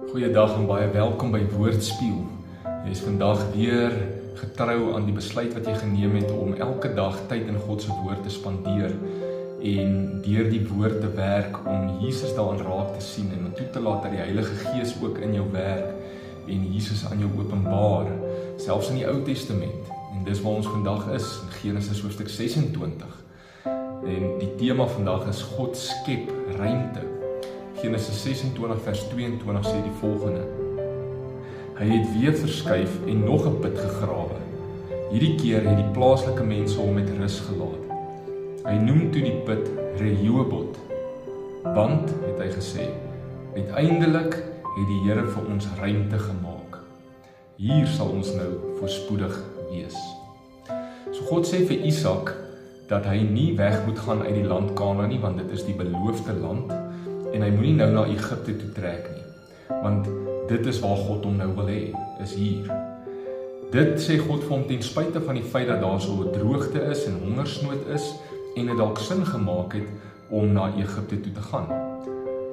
Goeiedag en baie welkom by Woordspieël. Jy is vandag weer getrou aan die besluit wat jy geneem het om elke dag tyd in God se woord te spandeer en deur die woord te werk om Jesus daarin raak te sien en toe te laat dat die Heilige Gees ook in jou werk en Jesus aan jou openbaar, selfs in die Ou Testament. En dis waar ons vandag is, in Genesis hoofstuk 26. En die tema vandag is God skep ruimte. Genesis 26 vers 22 sê die volgende: Hy het weer verskuif en nog 'n put gegrawe. Hierdie keer het die plaaslike mense hom met rus gelaat. Hy noem toe die put Rehoboth, want, het hy gesê, uiteindelik het die Here vir ons ruimte gemaak. Hier sal ons nou voorspoedig wees. So God sê vir Isak dat hy nie weg moet gaan uit die land Kanaan nie, want dit is die beloofde land. En hy moenie nou na Egipte toe trek nie, want dit is waar God hom nou wil hê, is hier. Dit sê God vir hom ten spyte van die feit dat daar so 'n droogte is en hongersnood is en dit dalk sin gemaak het om na Egipte toe te gaan.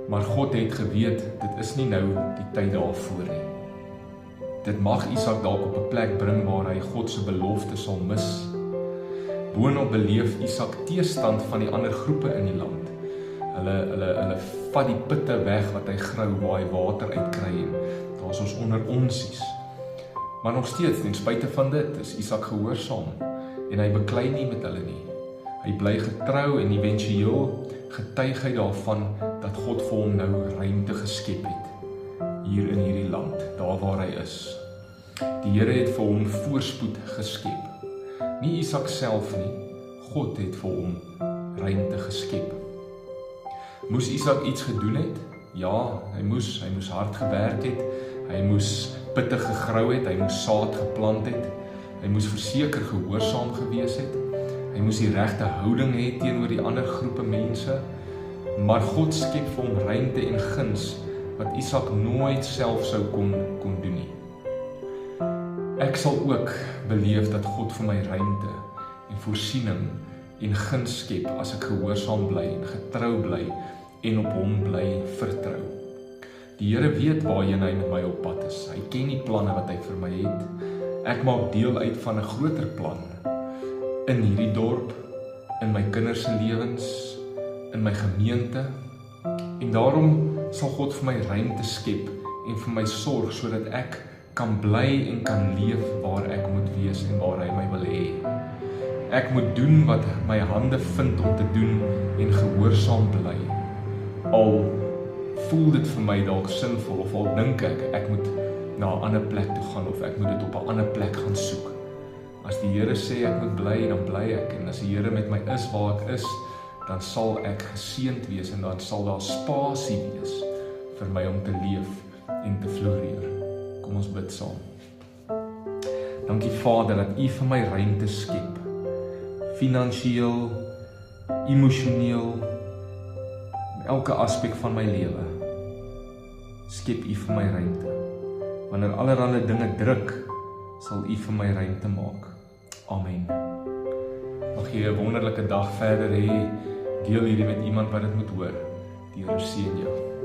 Maar God het geweet, dit is nie nou die tyd daarvoor nie. Dit mag Isak dalk op 'n plek bring waar hy God se belofte sal mis. Boonop beleef Isak teestand van die ander groepe in die land. Hulle vat die putte weg wat hy grou waar hy water uitkry en daar is ons onder onsies. Maar nog steeds, ten spyte van dit, is Isak gehoorsaam en hy beklei nie met hulle nie. Hy bly getrou en éventueel getuig hy daarvan dat God vir hom nou ruimte geskep het hier in hierdie land, daar waar hy is. Die Here het vir hom voorspoed geskep. Nie Isak self nie, God het vir hom ruimte geskep. Moes Isak iets gedoen het? Ja, hy moes hard gewerk het, hy moes putte gegrou het, hy moes saad geplant het, hy moes verseker gehoorsaam gewees het, hy moes die regte houding hê teenoor die ander groepe mense, maar God skep vir hom ruimte en guns wat Isak nooit self sou kon doen nie. Ek sal ook beleef dat God vir my ruimte en voorsiening en guns skep as ek gehoorsaam bly en getrou bly en op hom bly vertrou. Die Here weet waarheen hy met my op pad is. Hy ken die planne wat hy vir my het. Ek maak deel uit van 'n groter plan in hierdie dorp, in my kinders se lewens, in my gemeente. En daarom sal God vir my ruimte skep en vir my sorg sodat ek kan bly en kan leef waar ek moet wees en waar hy my wil hê. Ek moet doen wat my hande vind om te doen en gehoorsaam bly. Al voel dit vir my dalk sinvol of al dink ek moet na 'n ander plek toe gaan of ek moet dit op 'n ander plek gaan soek. As die Here sê ek moet bly, dan bly ek. En as die Here met my is waar ek is, dan sal ek geseënd wees en dan sal daar spasie wees vir my om te leef en te floreer. Kom ons bid saam. Dankie Vader dat U vir my ruimte skep. Finansiëel, emosioneel, elke aspek van my lewe skep U vir my ruimte. Wanneer allerlei dinge druk, sal U vir my ruimte maak. Amen. Mag jy 'n wonderlike dag verder hê. Deel hierdie met iemand wat dit moet hoor. Die Here seën jou.